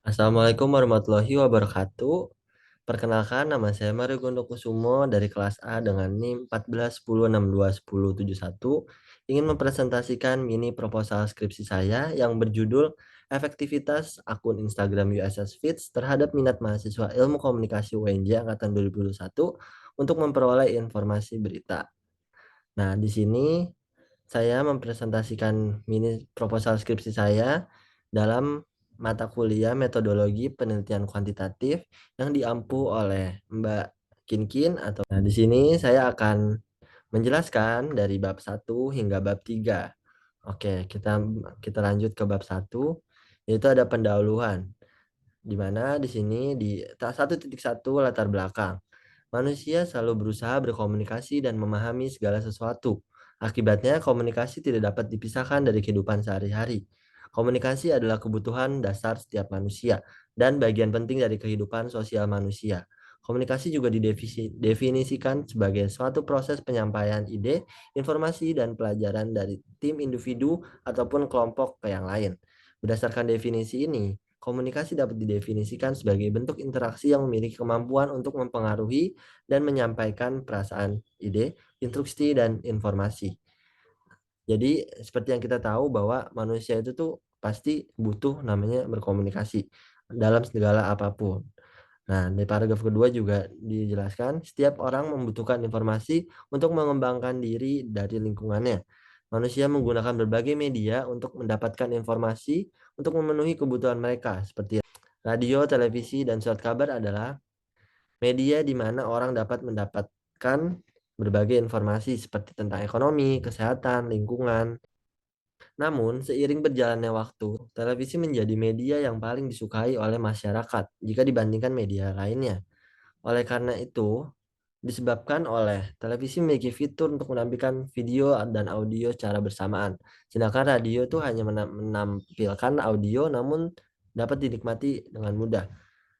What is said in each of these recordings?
Assalamualaikum warahmatullahi wabarakatuh. Perkenalkan, nama saya Mario Gondokusumo dari kelas A dengan NIM 1410621071. Ingin mempresentasikan mini proposal skripsi saya yang berjudul Efektivitas akun Instagram USS Feeds terhadap minat mahasiswa Ilmu Komunikasi UNJ angkatan 2021 untuk memperoleh informasi berita. Nah, di sini saya mempresentasikan mini proposal skripsi saya dalam mata kuliah metodologi penelitian kuantitatif yang diampu oleh Mbak Kinkin atau di sini saya akan menjelaskan dari bab 1 hingga bab 3. Oke, kita lanjut ke bab 1 yaitu ada pendahuluan. Di mana di sini di 1.1 latar belakang. Manusia selalu berusaha berkomunikasi dan memahami segala sesuatu. Akibatnya, komunikasi tidak dapat dipisahkan dari kehidupan sehari-hari. Komunikasi adalah kebutuhan dasar setiap manusia dan bagian penting dari kehidupan sosial manusia. Komunikasi juga didefinisikan sebagai suatu proses penyampaian ide, informasi, dan pelajaran dari tim individu ataupun kelompok ke yang lain. Berdasarkan definisi ini, komunikasi dapat didefinisikan sebagai bentuk interaksi yang memiliki kemampuan untuk mempengaruhi dan menyampaikan perasaan, ide, instruksi, dan informasi. Jadi seperti yang kita tahu bahwa manusia itu tuh pasti butuh namanya berkomunikasi dalam segala apapun. Nah, di paragraf kedua juga dijelaskan, setiap orang membutuhkan informasi untuk mengembangkan diri dari lingkungannya. Manusia menggunakan berbagai media untuk mendapatkan informasi untuk memenuhi kebutuhan mereka, seperti radio, televisi, dan surat kabar adalah media di mana orang dapat mendapatkan berbagai informasi seperti tentang ekonomi, kesehatan, lingkungan. Namun, seiring berjalannya waktu, televisi menjadi media yang paling disukai oleh masyarakat jika dibandingkan media lainnya. Oleh karena itu, disebabkan oleh televisi memiliki fitur untuk menampilkan video dan audio secara bersamaan. Sedangkan radio itu hanya menampilkan audio namun dapat dinikmati dengan mudah.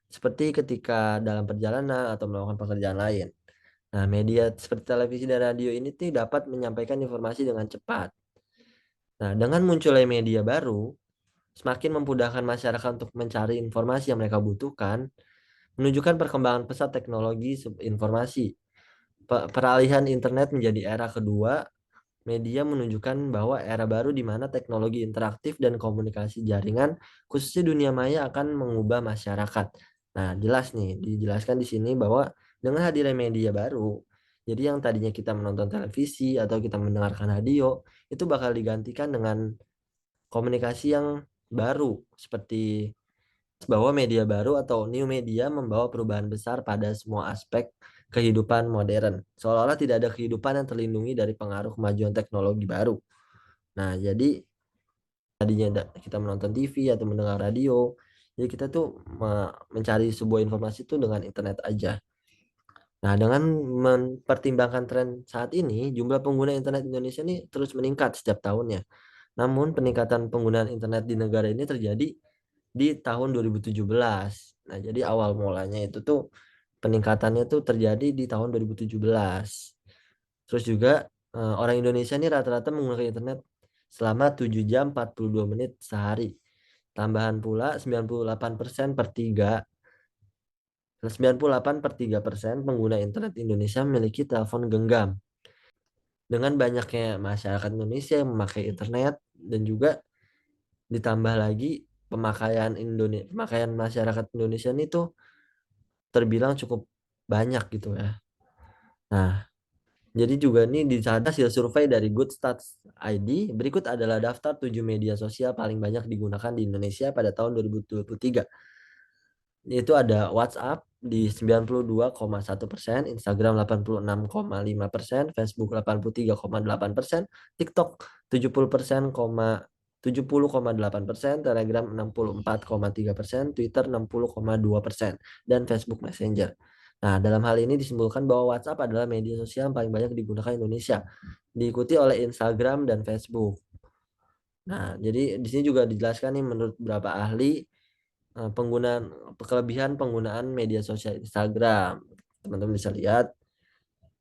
Seperti ketika dalam perjalanan atau melakukan pekerjaan lain. Nah, media seperti televisi dan radio ini tuh dapat menyampaikan informasi dengan cepat. Nah, dengan munculnya media baru, semakin memudahkan masyarakat untuk mencari informasi yang mereka butuhkan, menunjukkan perkembangan pesat teknologi informasi. Peralihan internet menjadi era kedua, media menunjukkan bahwa era baru di mana teknologi interaktif dan komunikasi jaringan, khususnya dunia maya akan mengubah masyarakat. Nah, jelas nih, dijelaskan di sini bahwa dengan hadirnya media baru, jadi yang tadinya kita menonton televisi atau kita mendengarkan radio, itu bakal digantikan dengan komunikasi yang baru, seperti bahwa media baru atau new media membawa perubahan besar pada semua aspek kehidupan modern. Seolah-olah tidak ada kehidupan yang terlindungi dari pengaruh kemajuan teknologi baru. Nah, jadi tadinya kita menonton TV atau mendengar radio, jadi kita tuh mencari sebuah informasi itu dengan internet aja. Nah, dengan mempertimbangkan tren saat ini, jumlah pengguna internet Indonesia ini terus meningkat setiap tahunnya. Namun peningkatan penggunaan internet di negara ini terjadi di tahun 2017. Nah, jadi awal mulanya itu tuh peningkatannya tuh terjadi di tahun 2017. Terus juga orang Indonesia ini rata-rata menggunakan internet selama 7 jam 42 menit sehari. Tambahan pula 98% per 3, 98/3% pengguna internet Indonesia memiliki telepon genggam. Dengan banyaknya masyarakat Indonesia yang memakai internet dan juga ditambah lagi pemakaian masyarakat Indonesia ini tuh terbilang cukup banyak gitu ya. Nah, jadi juga nih hasil survei dari Good Stats ID, berikut adalah daftar 7 media sosial paling banyak digunakan di Indonesia pada tahun 2023. Yaitu ada WhatsApp di 92,1%, Instagram 86,5%, Facebook 83,8%, TikTok 70,8%, Telegram 64,3%, Twitter 60,2%, dan Facebook Messenger. Nah, dalam hal ini disimpulkan bahwa WhatsApp adalah media sosial yang paling banyak digunakan Indonesia, diikuti oleh Instagram dan Facebook. Nah, jadi di sini juga dijelaskan nih menurut beberapa ahli kelebihan penggunaan media sosial Instagram, teman-teman bisa lihat.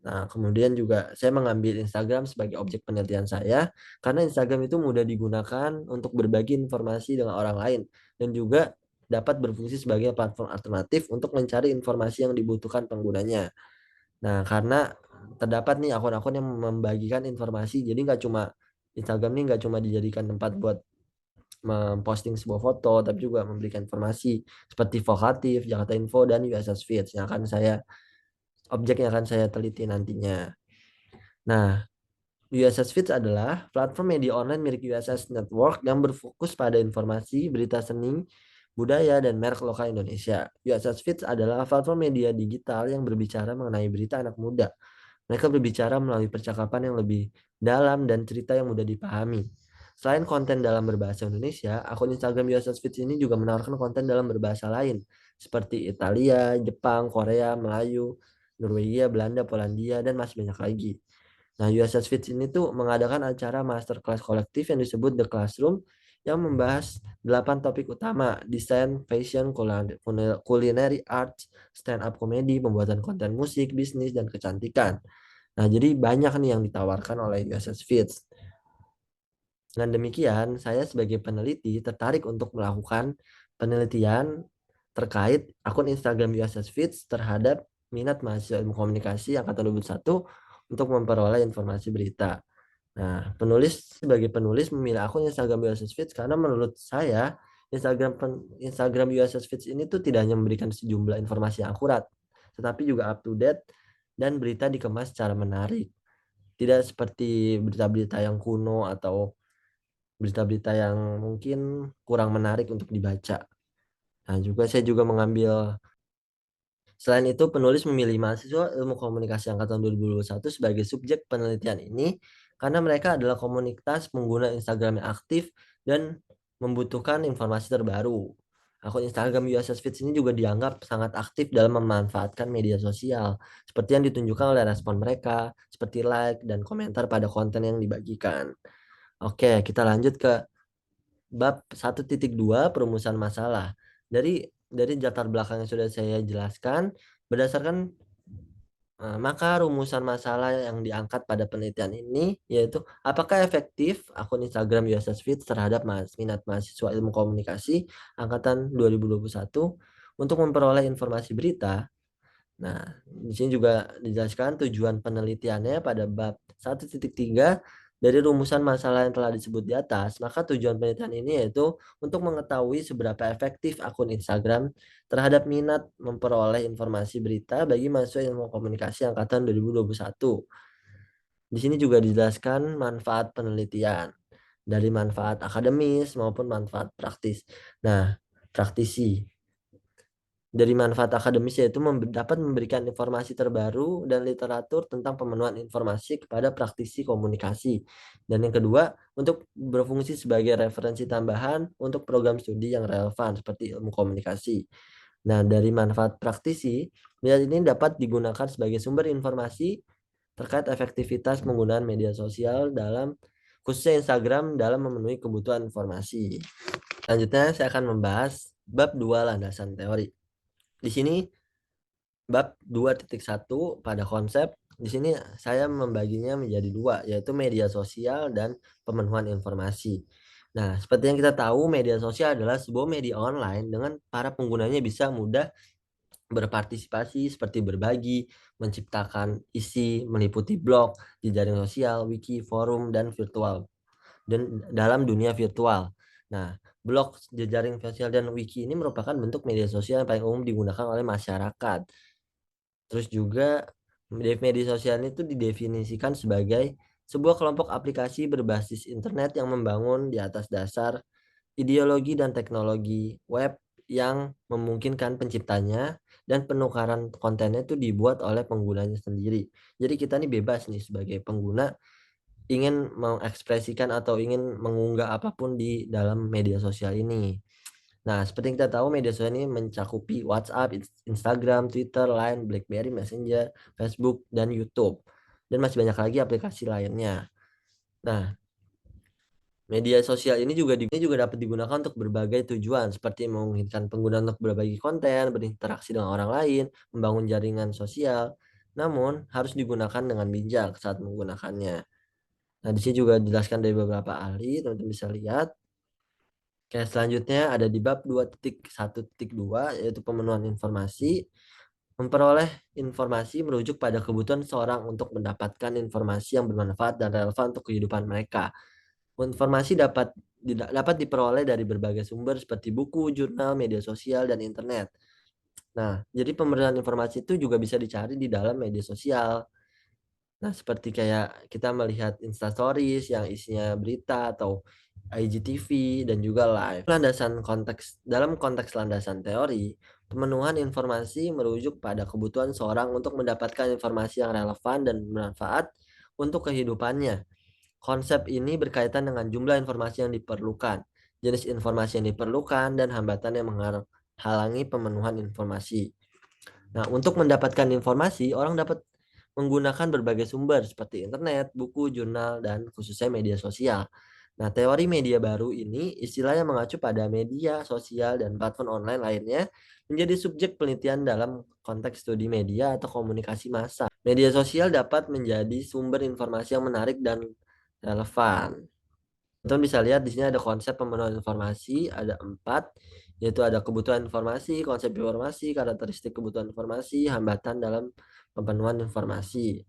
Nah, kemudian juga saya mengambil Instagram sebagai objek penelitian saya, karena Instagram itu mudah digunakan untuk berbagi informasi dengan orang lain dan juga dapat berfungsi sebagai platform alternatif untuk mencari informasi yang dibutuhkan penggunanya. Nah, karena terdapat nih akun-akun yang membagikan informasi, jadi Instagram nih nggak cuma dijadikan tempat buat memposting sebuah foto, tapi juga memberikan informasi seperti Vokatif, Jakarta Info, dan USS Feeds objek yang akan saya teliti nantinya. Nah, USS Feeds adalah platform media online milik USS Network yang berfokus pada informasi, berita seni, budaya, dan merek lokal Indonesia. USS Feeds adalah platform media digital yang berbicara mengenai berita anak muda. Mereka berbicara melalui percakapan yang lebih dalam dan cerita yang mudah dipahami. Selain konten dalam berbahasa Indonesia, akun Instagram USS Feeds ini juga menawarkan konten dalam berbahasa lain, seperti Italia, Jepang, Korea, Melayu, Norwegia, Belanda, Polandia, dan masih banyak lagi. Nah, USS Feeds ini tuh mengadakan acara masterclass kolektif yang disebut The Classroom yang membahas 8 topik utama: desain, fashion, culinary arts, stand up comedy, pembuatan konten musik, bisnis, dan kecantikan. Nah, jadi banyak nih yang ditawarkan oleh USS Feeds. Dengan demikian, saya sebagai peneliti tertarik untuk melakukan penelitian terkait akun Instagram USS Feeds terhadap minat mahasiswa ilmu komunikasi angkatan 2021 untuk memperoleh informasi berita. Nah, sebagai penulis memilih akun Instagram USS Feeds karena menurut saya Instagram USS Feeds ini tuh tidak hanya memberikan sejumlah informasi yang akurat, tetapi juga up to date dan berita dikemas secara menarik. Tidak seperti berita-berita yang kuno atau berita-berita yang mungkin kurang menarik untuk dibaca. Nah, saya juga mengambil Selain itu, penulis memilih mahasiswa ilmu komunikasi angkatan 2021 sebagai subjek penelitian ini karena mereka adalah komunitas pengguna Instagram yang aktif dan membutuhkan informasi terbaru. Akun Instagram USS Feeds ini juga dianggap sangat aktif dalam memanfaatkan media sosial, seperti yang ditunjukkan oleh respon mereka, seperti like dan komentar pada konten yang dibagikan. Oke, kita lanjut ke bab 1.2 perumusan masalah. Dari latar belakang yang sudah saya jelaskan, berdasarkan maka rumusan masalah yang diangkat pada penelitian ini yaitu apakah efektif akun Instagram USS Feeds terhadap minat mahasiswa ilmu komunikasi angkatan 2021 untuk memperoleh informasi berita. Nah, di sini juga dijelaskan tujuan penelitiannya pada bab 1.3 dari rumusan masalah yang telah disebut di atas. Maka tujuan penelitian ini yaitu untuk mengetahui seberapa efektif akun Instagram terhadap minat memperoleh informasi berita bagi mahasiswa ilmu komunikasi angkatan 2021. Di sini juga dijelaskan manfaat penelitian dari manfaat akademis maupun manfaat praktis. Nah, praktisi dari manfaat akademis yaitu dapat memberikan informasi terbaru dan literatur tentang pemenuhan informasi kepada praktisi komunikasi. Dan yang kedua, untuk berfungsi sebagai referensi tambahan untuk program studi yang relevan seperti ilmu komunikasi. Nah, dari manfaat praktisi, media ini dapat digunakan sebagai sumber informasi terkait efektivitas penggunaan media sosial khususnya Instagram dalam memenuhi kebutuhan informasi. Selanjutnya saya akan membahas bab 2 landasan teori. Di sini bab 2.1 pada konsep, di sini saya membaginya menjadi dua, yaitu media sosial dan pemenuhan informasi. Nah, seperti yang kita tahu, media sosial adalah sebuah media online dengan para penggunanya bisa mudah berpartisipasi seperti berbagi, menciptakan isi, meliputi blog, jejaring sosial, wiki, forum, dan dalam dunia virtual. Nah, blog, jejaring sosial, dan wiki ini merupakan bentuk media sosial yang paling umum digunakan oleh masyarakat. Terus juga media sosial itu didefinisikan sebagai sebuah kelompok aplikasi berbasis internet yang membangun di atas dasar ideologi dan teknologi web yang memungkinkan penciptanya dan penukaran kontennya itu dibuat oleh penggunanya sendiri. Jadi kita nih bebas nih sebagai pengguna ingin mengekspresikan atau ingin mengunggah apapun di dalam media sosial ini. Nah, seperti yang kita tahu media sosial ini mencakupi WhatsApp, Instagram, Twitter, Line, BlackBerry, Messenger, Facebook, dan YouTube. Dan masih banyak lagi aplikasi lainnya. Nah, media sosial ini juga dapat digunakan untuk berbagai tujuan, seperti memungkinkan pengguna untuk berbagi konten, berinteraksi dengan orang lain, membangun jaringan sosial. Namun, harus digunakan dengan bijak saat menggunakannya. Nah, di sini juga dijelaskan dari beberapa ahli, teman-teman bisa lihat. Oke, selanjutnya ada di bab 2.1.2 yaitu pemenuhan informasi. Memperoleh informasi merujuk pada kebutuhan seorang untuk mendapatkan informasi yang bermanfaat dan relevan untuk kehidupan mereka. Informasi dapat diperoleh dari berbagai sumber seperti buku, jurnal, media sosial, dan internet. Nah, jadi pemberian informasi itu juga bisa dicari di dalam media sosial. Nah, seperti kayak kita melihat Instastories yang isinya berita atau IGTV dan juga live. Dalam konteks landasan teori, pemenuhan informasi merujuk pada kebutuhan seorang untuk mendapatkan informasi yang relevan dan bermanfaat untuk kehidupannya. Konsep ini berkaitan dengan jumlah informasi yang diperlukan, jenis informasi yang diperlukan, dan hambatan yang menghalangi pemenuhan informasi. Nah, untuk mendapatkan informasi, orang dapat menggunakan berbagai sumber seperti internet, buku, jurnal, dan khususnya media sosial. Nah, teori media baru ini istilahnya mengacu pada media sosial dan platform online lainnya menjadi subjek penelitian dalam konteks studi media atau komunikasi massa. Media sosial dapat menjadi sumber informasi yang menarik dan relevan. Teman bisa lihat di sini ada konsep pemenuhan informasi, ada 4, yaitu ada kebutuhan informasi, konsep informasi, karakteristik kebutuhan informasi, hambatan dalam pemenuhan informasi.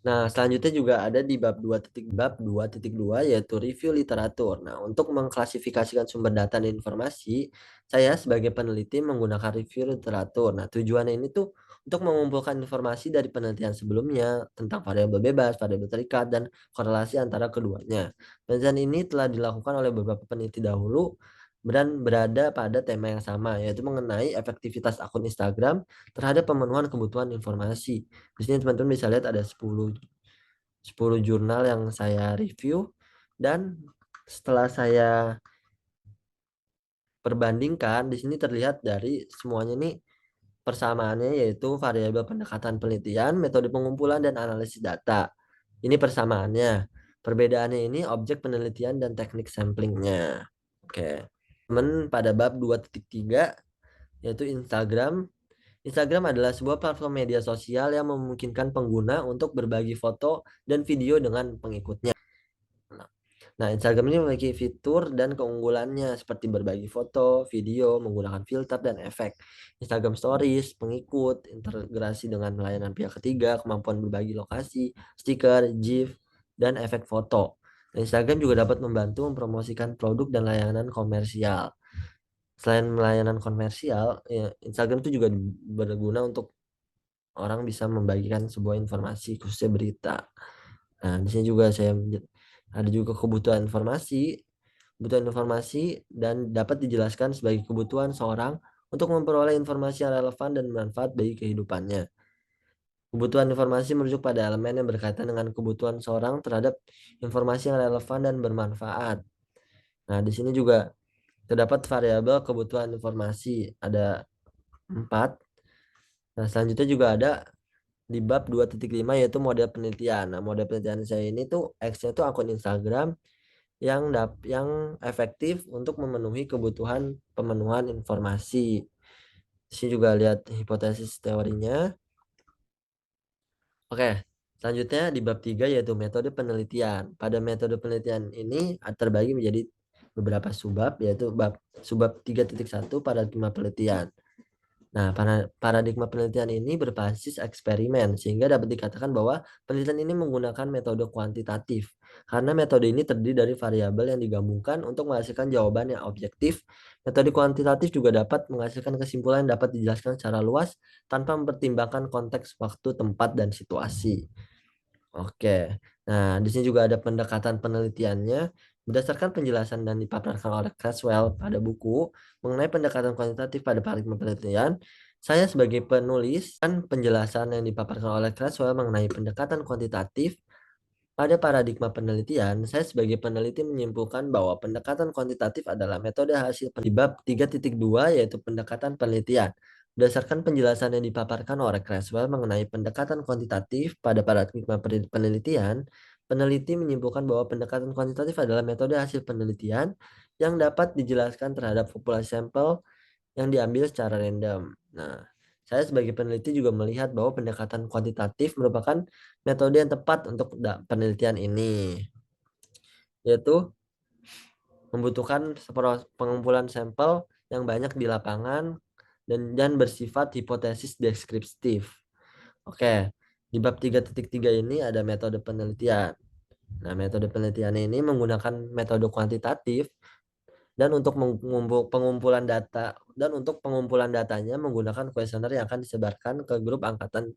Nah, selanjutnya juga ada di bab 2.2 yaitu review literatur. Nah, untuk mengklasifikasikan sumber data dan informasi, saya sebagai peneliti menggunakan review literatur. Nah, tujuannya ini tuh untuk mengumpulkan informasi dari penelitian sebelumnya tentang variabel bebas, variabel terikat, dan korelasi antara keduanya. Penelitian ini telah dilakukan oleh beberapa peneliti dahulu dan berada pada tema yang sama, yaitu mengenai efektivitas akun Instagram terhadap pemenuhan kebutuhan informasi. Di sini teman-teman bisa lihat ada 10 jurnal yang saya review dan setelah saya perbandingkan di sini terlihat dari semuanya nih persamaannya yaitu variabel pendekatan penelitian, metode pengumpulan dan analisis data. Ini persamaannya. Perbedaannya ini objek penelitian dan teknik samplingnya. Oke. Pada bab 2.3 yaitu Instagram. Instagram adalah sebuah platform media sosial yang memungkinkan pengguna untuk berbagi foto dan video dengan pengikutnya. Nah, Instagram ini memiliki fitur dan keunggulannya seperti berbagi foto, video, menggunakan filter dan efek. Instagram Stories, pengikut, integrasi dengan layanan pihak ketiga, kemampuan berbagi lokasi, stiker, GIF, dan efek foto. Dan Instagram juga dapat membantu mempromosikan produk dan layanan komersial. Selain layanan komersial, ya, Instagram itu juga berguna untuk orang bisa membagikan sebuah informasi, khususnya berita. Nah, di sini juga ada juga kebutuhan informasi dan dapat dijelaskan sebagai kebutuhan seorang untuk memperoleh informasi yang relevan dan bermanfaat bagi kehidupannya. Kebutuhan informasi merujuk pada elemen yang berkaitan dengan kebutuhan seorang terhadap informasi yang relevan dan bermanfaat. Nah, di sini juga terdapat variabel kebutuhan informasi, ada 4. Nah, selanjutnya juga ada di bab 2.5 yaitu model penelitian. Nah, model penelitian saya ini tuh X-nya tuh akun Instagram yang efektif untuk memenuhi kebutuhan pemenuhan informasi. Di sini juga lihat hipotesis teorinya. Oke, selanjutnya di bab 3 yaitu metode penelitian. Pada metode penelitian ini terbagi menjadi beberapa subbab yaitu subbab 3.1 paradigma penelitian. Nah, paradigma penelitian ini berbasis eksperimen, sehingga dapat dikatakan bahwa penelitian ini menggunakan metode kuantitatif. Karena metode ini terdiri dari variabel yang digabungkan untuk menghasilkan jawaban yang objektif. Metode kuantitatif juga dapat menghasilkan kesimpulan yang dapat dijelaskan secara luas tanpa mempertimbangkan konteks waktu, tempat, dan situasi. Oke. Nah, di sini juga ada pendekatan penelitiannya. Berdasarkan penjelasan dan dipaparkan oleh Creswell pada buku mengenai pendekatan kuantitatif pada paradigma penelitian, saya sebagai penulis kan penjelasan yang dipaparkan oleh Creswell mengenai pendekatan kuantitatif pada paradigma penelitian, saya sebagai peneliti menyimpulkan bahwa pendekatan kuantitatif adalah metode hasil di bab 3.2 yaitu pendekatan penelitian. Berdasarkan penjelasan yang dipaparkan oleh Creswell mengenai pendekatan kuantitatif pada paradigma penelitian, peneliti menyimpulkan bahwa pendekatan kuantitatif adalah metode hasil penelitian yang dapat dijelaskan terhadap populasi sampel yang diambil secara random. Nah, saya sebagai peneliti juga melihat bahwa pendekatan kuantitatif merupakan metode yang tepat untuk penelitian ini, yaitu membutuhkan pengumpulan sampel yang banyak di lapangan dan bersifat hipotesis deskriptif. Oke, di bab 3.3 ini ada metode penelitian. Nah, metode penelitian ini menggunakan metode kuantitatif dan untuk pengumpulan datanya menggunakan kuesioner yang akan disebarkan ke grup angkatan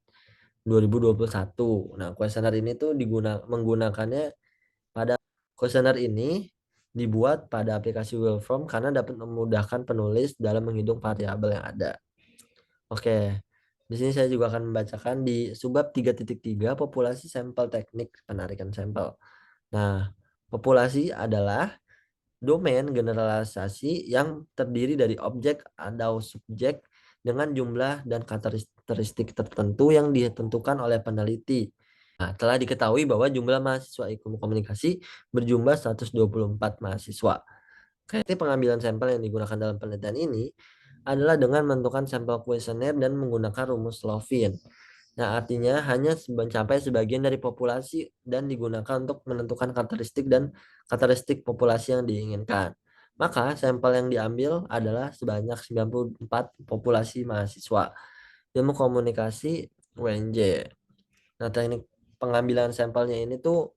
2021. Nah, kuesioner ini tuh menggunakannya pada kuesioner ini dibuat pada aplikasi Willform karena dapat memudahkan penulis dalam menghitung variabel yang ada. Oke, di sini saya juga akan membacakan di subbab 3.3 populasi sampel teknik penarikan sampel. Nah, populasi adalah domain generalisasi yang terdiri dari objek atau subjek dengan jumlah dan karakteristik tertentu yang ditentukan oleh peneliti. Nah, telah diketahui bahwa jumlah mahasiswa ilmu komunikasi berjumlah 124 mahasiswa. Teknik pengambilan sampel yang digunakan dalam penelitian ini adalah dengan menentukan sampel kuesioner dan menggunakan rumus Slovin. Nah, artinya hanya mencapai sebagian dari populasi dan digunakan untuk menentukan karakteristik populasi yang diinginkan. Maka sampel yang diambil adalah sebanyak 94 populasi mahasiswa ilmu komunikasi UNJ. Nah, teknik pengambilan sampelnya ini tuh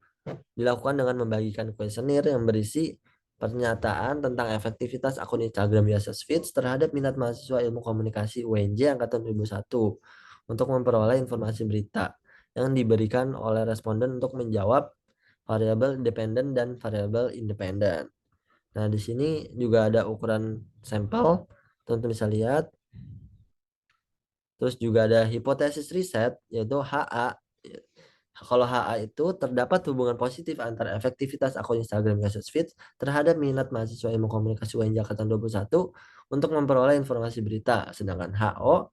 dilakukan dengan membagikan kuesioner yang berisi pernyataan tentang efektivitas akun Instagram Yasas Feeds terhadap minat mahasiswa ilmu komunikasi UNJ angkatan 2001 untuk memperoleh informasi berita yang diberikan oleh responden untuk menjawab variabel dependen dan variabel independen. Nah, di sini juga ada ukuran sampel, teman-teman bisa lihat. Terus juga ada hipotesis riset, yaitu HA. Kalau HA itu terdapat hubungan positif antara efektivitas akun Instagram Message Feeds terhadap minat mahasiswa ilmu komunikasi UNJ angkatan 21 untuk memperoleh informasi berita. Sedangkan HO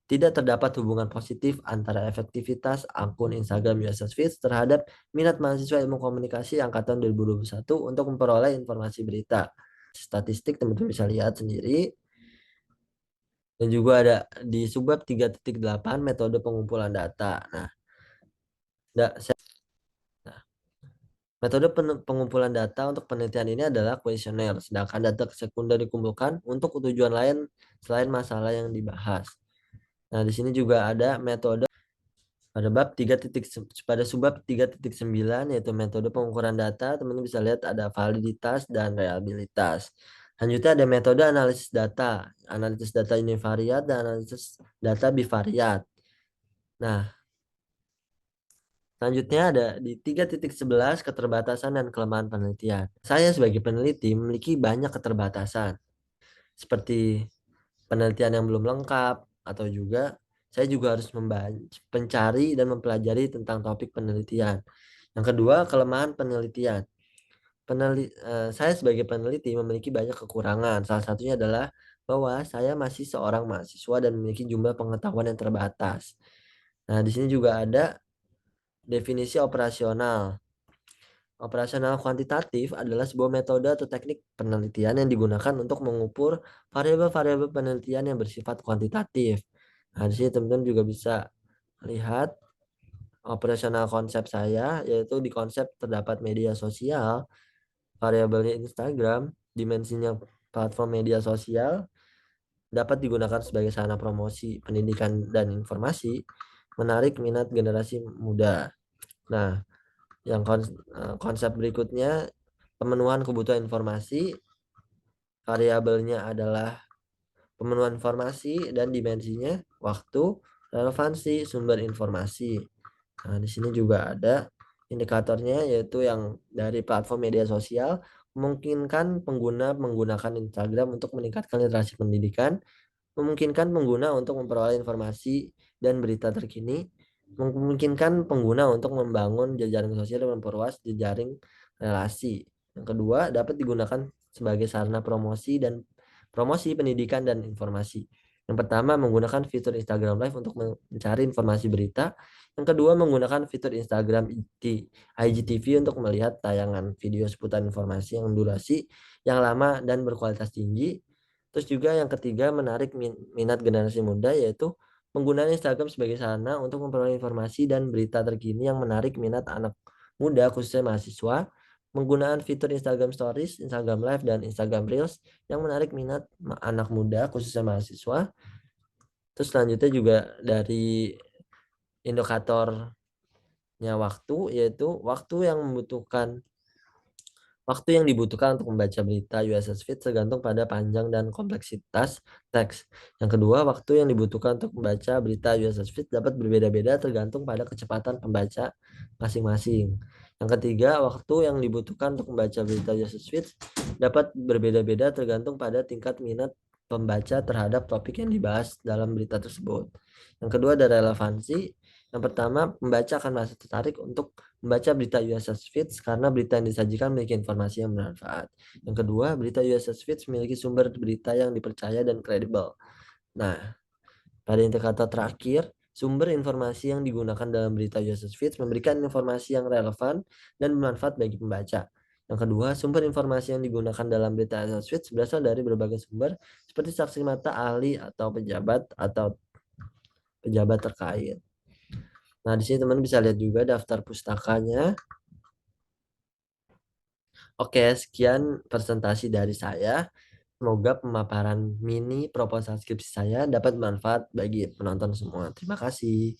tidak terdapat hubungan positif antara efektivitas akun Instagram Message Feeds terhadap minat mahasiswa ilmu komunikasi angkatan 2021 untuk memperoleh informasi berita. Statistik teman-teman bisa lihat sendiri. Dan juga ada di subbab 3.8 metode pengumpulan data. Nah, metode pengumpulan data untuk penelitian ini adalah kuesioner, sedangkan data sekunder dikumpulkan untuk tujuan lain selain masalah yang dibahas. Nah, di sini juga ada metode pada subbab 3.9 yaitu metode pengukuran data, teman-teman bisa lihat ada validitas dan reliabilitas. Selanjutnya ada metode analisis data univariat dan analisis data bivariat. Nah, selanjutnya ada di 3.11 keterbatasan dan kelemahan penelitian. Saya sebagai peneliti memiliki banyak keterbatasan, seperti penelitian yang belum lengkap, atau juga saya juga harus mencari dan mempelajari tentang topik penelitian. Yang kedua, kelemahan penelitian. Saya sebagai peneliti memiliki banyak kekurangan. Salah satunya adalah bahwa saya masih seorang mahasiswa dan memiliki jumlah pengetahuan yang terbatas. Nah, di sini juga ada definisi operasional. Operasional kuantitatif adalah sebuah metode atau teknik penelitian yang digunakan untuk mengukur variabel-variabel penelitian yang bersifat kuantitatif. Nah, di sini teman-teman juga bisa lihat operasional konsep saya, yaitu di konsep terdapat media sosial, variabelnya Instagram, dimensinya platform media sosial, dapat digunakan sebagai sarana promosi pendidikan dan informasi, menarik minat generasi muda. Nah, yang konsep berikutnya pemenuhan kebutuhan informasi, variabelnya adalah pemenuhan informasi dan dimensinya waktu, relevansi, sumber informasi. Nah, di sini juga ada indikatornya yaitu yang dari platform media sosial memungkinkan pengguna menggunakan Instagram untuk meningkatkan literasi pendidikan, memungkinkan pengguna untuk memperoleh informasi dan berita terkini, memungkinkan pengguna untuk membangun jejaring sosial dan memperluas jejaring relasi. Yang kedua, dapat digunakan sebagai sarana promosi pendidikan dan informasi. Yang pertama, menggunakan fitur Instagram Live untuk mencari informasi berita. Yang kedua, menggunakan fitur Instagram IGTV untuk melihat tayangan video seputar informasi yang durasi yang lama dan berkualitas tinggi. Terus juga yang ketiga, menarik minat generasi muda, yaitu penggunaan Instagram sebagai sarana untuk memperoleh informasi dan berita terkini yang menarik minat anak muda khususnya mahasiswa, Penggunaan fitur Instagram Stories, Instagram Live, dan Instagram Reels yang menarik minat anak muda khususnya mahasiswa. Terus selanjutnya juga dari indikatornya waktu, yaitu waktu yang dibutuhkan untuk membaca berita USS Feed tergantung pada panjang dan kompleksitas teks. Yang kedua, waktu yang dibutuhkan untuk membaca berita USS Feed dapat berbeda-beda tergantung pada kecepatan pembaca masing-masing. Yang ketiga, waktu yang dibutuhkan untuk membaca berita USS Feed dapat berbeda-beda tergantung pada tingkat minat pembaca terhadap topik yang dibahas dalam berita tersebut. Yang kedua, ada relevansi. Yang pertama, pembaca akan merasa tertarik untuk membaca berita USS Feeds karena berita yang disajikan memiliki informasi yang bermanfaat. Yang kedua, berita USS Feeds memiliki sumber berita yang dipercaya dan kredibel. Nah, pada indikator terakhir, sumber informasi yang digunakan dalam berita USS Feeds memberikan informasi yang relevan dan bermanfaat bagi pembaca. Yang kedua, sumber informasi yang digunakan dalam berita USS Feeds berasal dari berbagai sumber seperti saksi mata, ahli, atau pejabat terkait. Nah, di sini teman bisa lihat juga daftar pustakanya. Oke, sekian presentasi dari saya. Semoga pemaparan mini proposal skripsi saya dapat bermanfaat bagi penonton semua. Terima kasih.